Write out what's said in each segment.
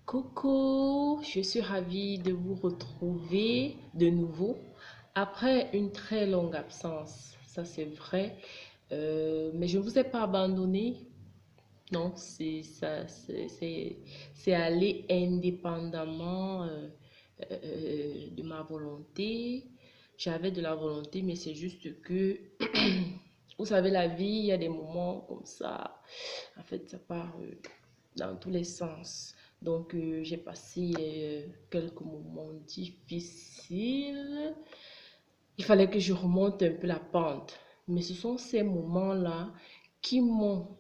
Coucou, je suis ravie de vous retrouver de nouveau après une très longue absence. Ça, c'est vrai. Mais je ne vous ai pas abandonné. Non, c'est allé indépendamment de ma volonté. J'avais de la volonté, mais c'est juste que, vous savez, la vie, il y a des moments comme ça. En fait, ça part dans tous les sens. Donc, j'ai passé quelques moments difficiles. Il fallait que je remonte un peu la pente. Mais ce sont ces moments-là qui m'ont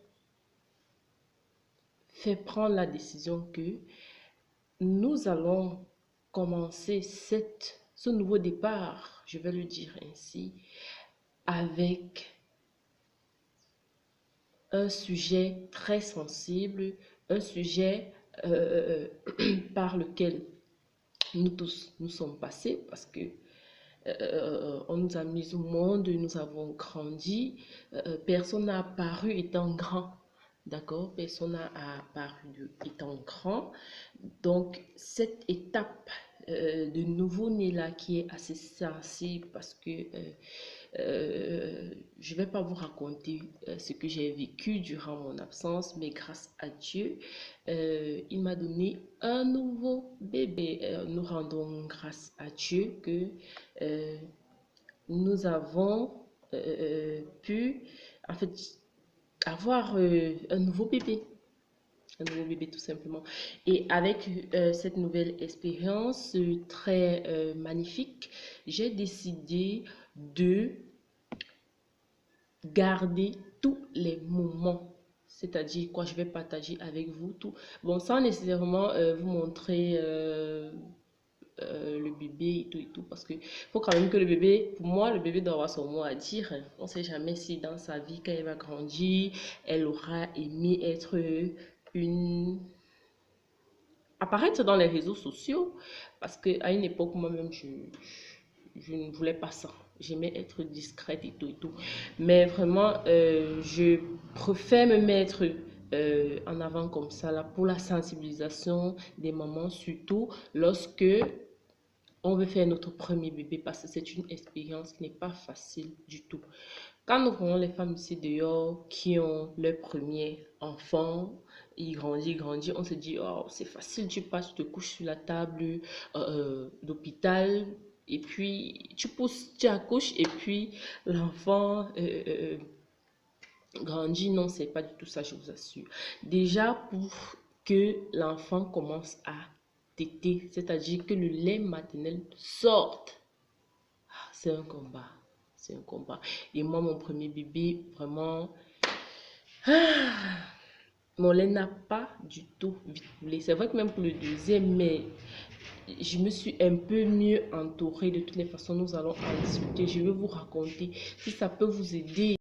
fait prendre la décision que nous allons commencer ce nouveau départ, je vais le dire ainsi, avec un sujet très sensible, un sujet par lequel nous tous nous sommes passés parce que on nous a mis au monde, nous avons grandi, personne n'a apparu étant grand, d'accord? Personne n'a apparu étant grand. Donc, cette étape de nouveau-né là qui est assez sensible parce que je ne vais pas vous raconter ce que j'ai vécu durant mon absence, mais grâce à Dieu, il m'a donné un nouveau bébé. Nous rendons grâce à Dieu que euh, nous avons pu, en fait, avoir un nouveau bébé. Un nouveau bébé tout simplement. Et avec cette nouvelle expérience très magnifique, j'ai décidé de garder tous les moments. C'est-à-dire quoi, je vais partager avec vous tout. Bon, sans nécessairement vous montrer le bébé et tout, parce que faut quand même que le bébé, pour moi, le bébé doit avoir son mot à dire. On ne sait jamais si dans sa vie, quand elle va grandir, elle aura aimé être une apparaître dans les réseaux sociaux parce qu'à une époque, moi-même, je ne voulais pas ça. J'aimais être discrète et tout. Mais vraiment, je préfère me mettre en avant comme ça là, pour la sensibilisation des mamans, surtout lorsque on veut faire notre premier bébé parce que c'est une expérience qui n'est pas facile du tout. Quand nous voyons les femmes ici dehors qui ont leur premier enfant, il grandit, on se dit, oh, c'est facile, tu passes, tu te couches sur la table d'hôpital, et puis tu pousses, tu accouches, et puis l'enfant grandit. Non, c'est pas du tout ça, je vous assure. Déjà, pour que l'enfant commence à téter, c'est-à-dire que le lait maternel sorte, c'est un combat. C'est un combat. Et moi, mon premier bébé, vraiment, mon lait n'a pas du tout vite coulé. C'est vrai que même pour le deuxième, mais je me suis un peu mieux entourée. De toutes les façons, nous allons en discuter. Je vais vous raconter si ça peut vous aider.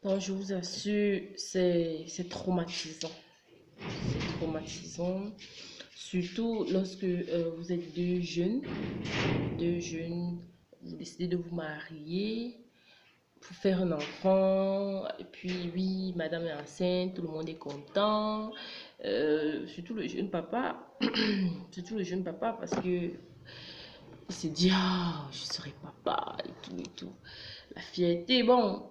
Donc, je vous assure, c'est traumatisant. C'est traumatisant. Surtout lorsque vous êtes deux jeunes, vous décidez de vous marier pour faire un enfant, et puis oui, madame est enceinte, tout le monde est content, surtout le jeune papa, surtout le jeune papa parce que il se dit, ah, je serai papa et tout. La fierté, bon,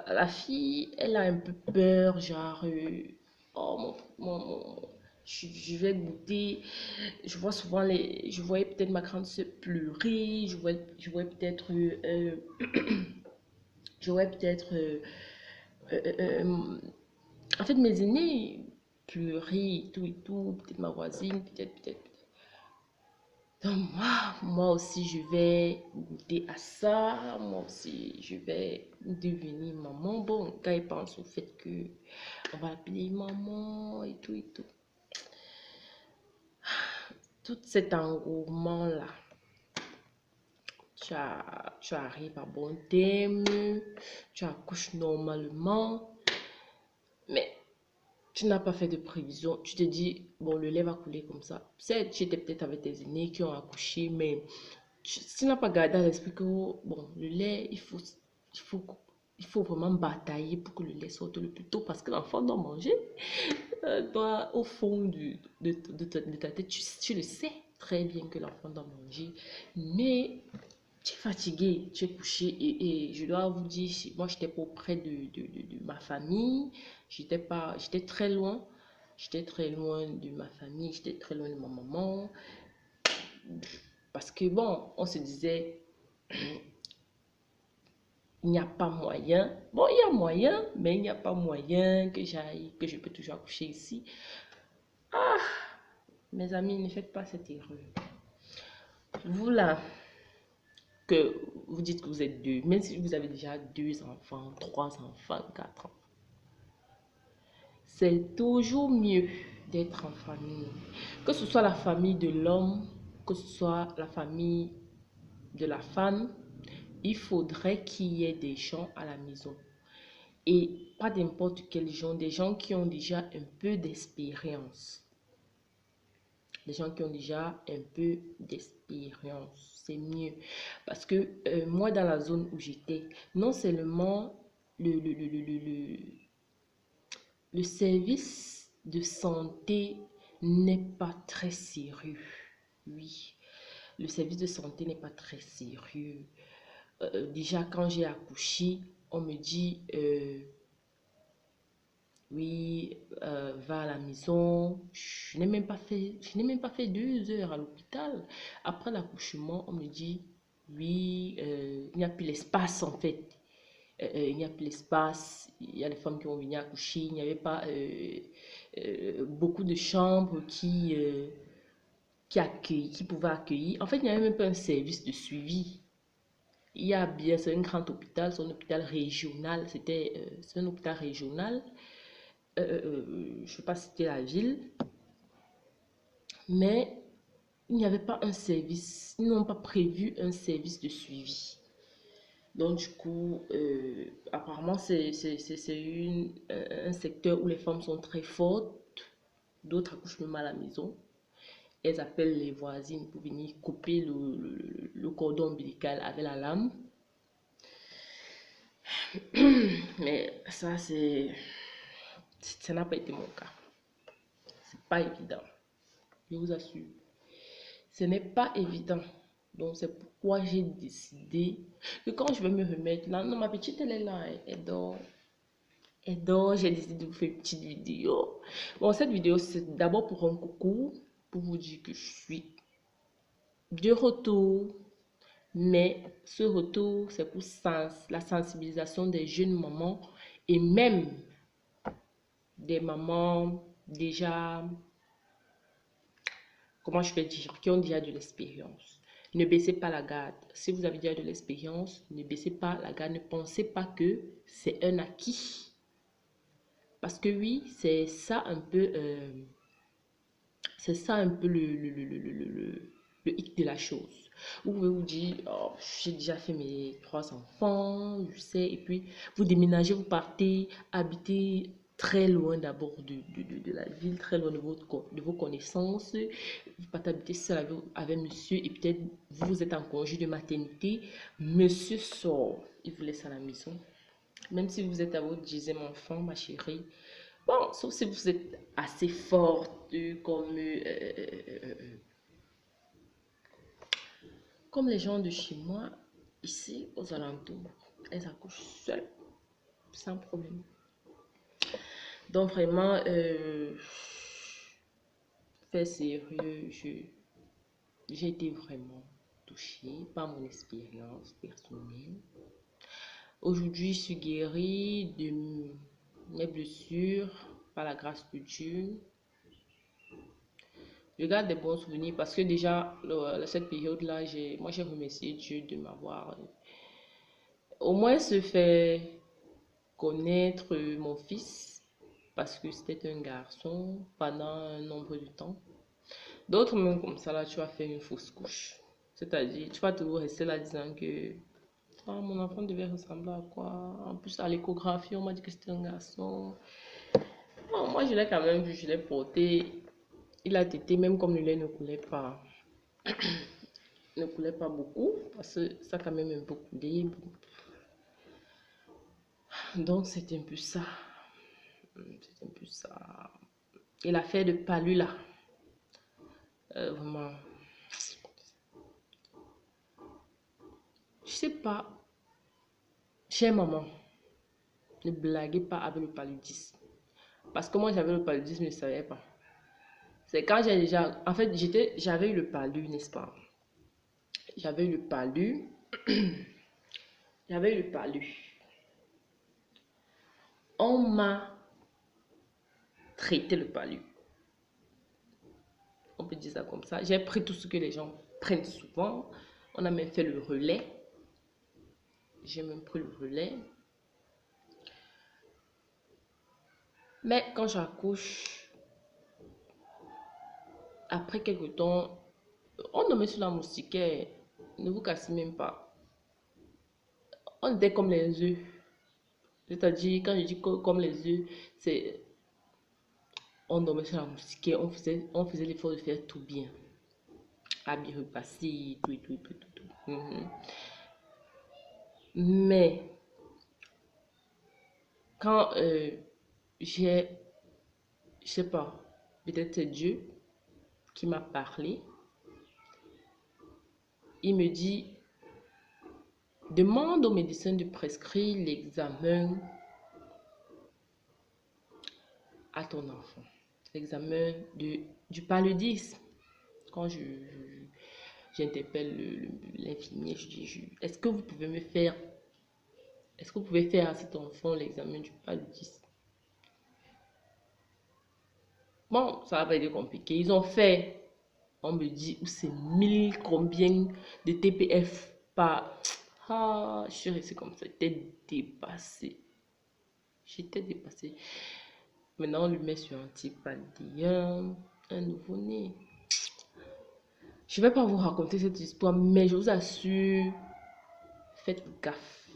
la fille, elle a un peu peur, genre, oh, je vais goûter. Je vois souvent je voyais peut-être ma grande sœur pleurer, je voyais peut-être j'aurais peut-être en fait mes aînés pleurer et tout, peut-être ma voisine, peut-être. Donc moi aussi je vais goûter à ça, moi aussi je vais devenir maman. Bon, quand il pense au fait que on va appeler maman et tout. Tout cet engouement là, tu arrives à bon terme, tu accouches normalement, mais tu n'as pas fait de prévision, tu te dis, bon, le lait va couler comme ça. Certes, tu étais peut-être avec tes aînés qui ont accouché, mais tu n'as pas gardé à l'esprit que, bon, le lait, il faut, il faut vraiment batailler pour que le lait sorte le plus tôt parce que l'enfant doit manger. Toi, au fond de ta tête, tu le sais très bien que l'enfant doit manger, mais tu es fatigué, tu es couché et je dois vous dire, moi, j'étais pas auprès de ma famille, j'étais très loin. J'étais très loin de ma famille, j'étais très loin de ma maman. Parce que bon, on se disait, il n'y a pas moyen. Bon, il y a moyen, mais il n'y a pas moyen que j'aille, que je peux toujours accoucher ici. Ah, mes amis, ne faites pas cette erreur. Vous là, que vous dites que vous êtes deux, même si vous avez déjà 2 enfants, 3 enfants, 4 enfants, c'est toujours mieux d'être en famille. Que ce soit la famille de l'homme, que ce soit la famille de la femme, il faudrait qu'il y ait des gens à la maison. Et pas n'importe quel genre, des gens qui ont déjà un peu d'expérience. Des gens qui ont déjà un peu d'expérience. C'est mieux. Parce que moi, dans la zone où j'étais, non seulement le service de santé n'est pas très sérieux. Oui, le service de santé n'est pas très sérieux. Déjà, quand j'ai accouché, on me dit, oui, va à la maison. Je n'ai même pas fait 2 heures à l'hôpital. Après l'accouchement, on me dit, oui, il n'y a plus l'espace en fait. Il n'y a plus l'espace. Il y a les femmes qui vont venir accoucher. Il n'y avait pas beaucoup de chambres qui pouvaient accueillir. En fait, il n'y avait même pas un service de suivi. Il y a bien, c'est un grand hôpital, c'est un hôpital régional. C'est un hôpital régional. Je ne sais pas si c'était la ville, mais il n'y avait pas un service, ils n'ont pas prévu un service de suivi. Donc du coup, apparemment, c'est un secteur où les femmes sont très fortes, d'autres accouchent même à la maison. Elles appellent les voisines pour venir couper le cordon ombilical avec la lame. Mais ça, ça n'a pas été mon cas. C'est pas évident. Je vous assure. Ce n'est pas évident. Donc, c'est pourquoi j'ai décidé que quand je vais me remettre là, non, ma petite, elle est là, elle dort. Elle dort, j'ai décidé de vous faire une petite vidéo. Bon, cette vidéo, c'est d'abord pour un coucou, pour vous dire que je suis de retour. Mais ce retour, c'est pour la sensibilisation des jeunes mamans et même des mamans déjà, comment je vais dire, qui ont déjà de l'expérience. Ne baissez pas la garde. Si vous avez déjà de l'expérience, ne baissez pas la garde. Ne pensez pas que c'est un acquis. Parce que oui, c'est ça un peu, le hic de la chose. Vous pouvez vous dire, oh, j'ai déjà fait mes 3 enfants, je sais, et puis vous déménagez, vous partez, habiter très loin d'abord de la ville, très loin de vos connaissances. Vous partez habiter seul avec monsieur et peut-être vous êtes en congé de maternité. Monsieur sort, il vous laisse à la maison. Même si vous êtes à votre 10e enfant, ma chérie. Bon, sauf si vous êtes assez forte comme les gens de chez moi, ici aux alentours. Elles accouchent seules, sans problème. Donc vraiment, fait sérieux, j'ai été vraiment touchée par mon expérience personnelle. Aujourd'hui, je suis guérie de mes blessures par la grâce de Dieu. Je garde des bons souvenirs parce que déjà, cette période-là, moi j'ai remercié Dieu de m'avoir au moins se fait connaître mon fils parce que c'était un garçon pendant un nombre de temps. D'autres même comme ça, là, tu vas faire une fausse couche. C'est-à-dire, tu vas toujours rester là disant que oh, mon enfant devait ressembler à quoi? En plus, à l'échographie, on m'a dit que c'était un garçon. Bon, moi je l'ai quand même vu, je l'ai porté. Il a tété même comme le lait ne coulait pas. Ne coulait pas beaucoup parce que ça a quand même un peu coulé. Donc c'est un peu ça. C'est un peu ça. Et l'affaire de palu là. Vraiment. Je sais pas. Chère maman, ne blaguez pas avec le paludisme. Parce que moi j'avais le paludisme, je ne savais pas. C'est quand j'ai déjà... En fait, j'avais eu le palu, n'est-ce pas? J'avais eu le palu. J'avais eu le palu. On m'a traité le palu. On peut dire ça comme ça. J'ai pris tout ce que les gens prennent souvent. On a même fait le relais. J'ai même pris le relais. Mais quand j'accouche, après quelques temps, on me met sur la moustiquaire. Ne vous cassez même pas. On était comme les œufs. C'est-à-dire, quand je dis comme les œufs, c'est... On dormait sur la moustiquaire, on faisait l'effort de faire tout bien. Habits repassés, tout. Mais, quand je sais pas, peut-être c'est Dieu qui m'a parlé, il me dit, demande au médecin de prescrire l'examen à ton enfant. L'examen du paludisme. Quand j'interpelle l'infirmier, je dis, est-ce que vous pouvez me faire, est-ce que vous pouvez faire à cet enfant l'examen du paludisme? Bon, ça va pas être compliqué. Ils ont fait, on me dit, c'est 1000 combien de TPF par... Ah, je suis restée comme ça, j'étais dépassée. J'étais dépassée. Maintenant, on lui met sur antipaludien, un nouveau-né. Je ne vais pas vous raconter cette histoire, mais je vous assure, faites gaffe.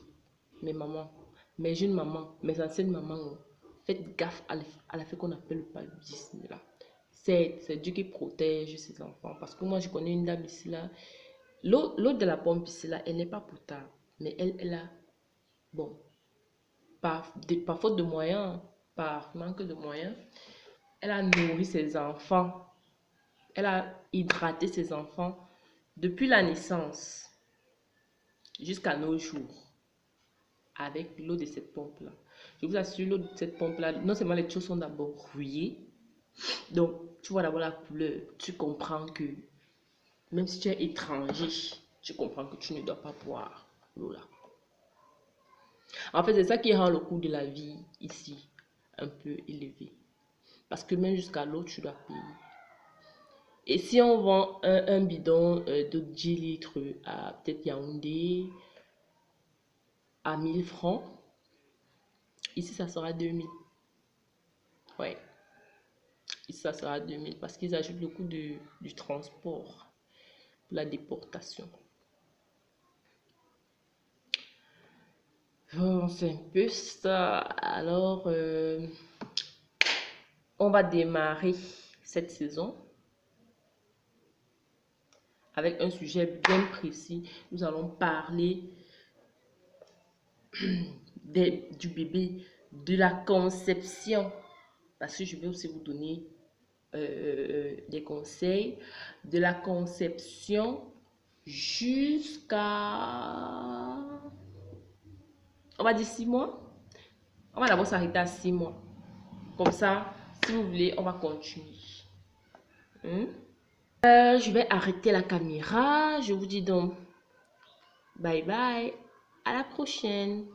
Mes mamans, mes jeunes mamans, mes anciennes mamans, faites gaffe à l'affaire qu'on appelle le paludisme là. C'est Dieu qui protège ses enfants. Parce que moi, je connais une dame ici là. L'eau de la pompe ici là, elle n'est pas potable. Mais elle a, bon, par faute de moyens, par manque de moyens, elle a nourri ses enfants. Elle a hydraté ses enfants depuis la naissance jusqu'à nos jours avec l'eau de cette pompe-là. Je vous assure, l'eau de cette pompe-là, non seulement les choses sont d'abord rouillées, donc tu vois d'abord la couleur, tu comprends que même si tu es étranger, tu comprends que tu ne dois pas boire l'eau-là. En fait, c'est ça qui rend le coût de la vie ici un peu élevé. Parce que même jusqu'à l'eau, tu dois payer. Et si on vend un bidon de 10 litres à peut-être Yaoundé à 1000 francs, ici ça sera 2000. Ouais, ici ça sera 2000 parce qu'ils ajoutent le coût du transport pour la déportation. Bon, c'est un peu ça. Alors, on va démarrer cette saison avec un sujet bien précis. Nous allons parler du bébé, de la conception, parce que je vais aussi vous donner des conseils de la conception jusqu'à, on va dire 6 mois. On va d'abord s'arrêter à 6 mois. Comme ça, si vous voulez, on va continuer. Je vais arrêter la caméra. Je vous dis donc bye bye. À la prochaine.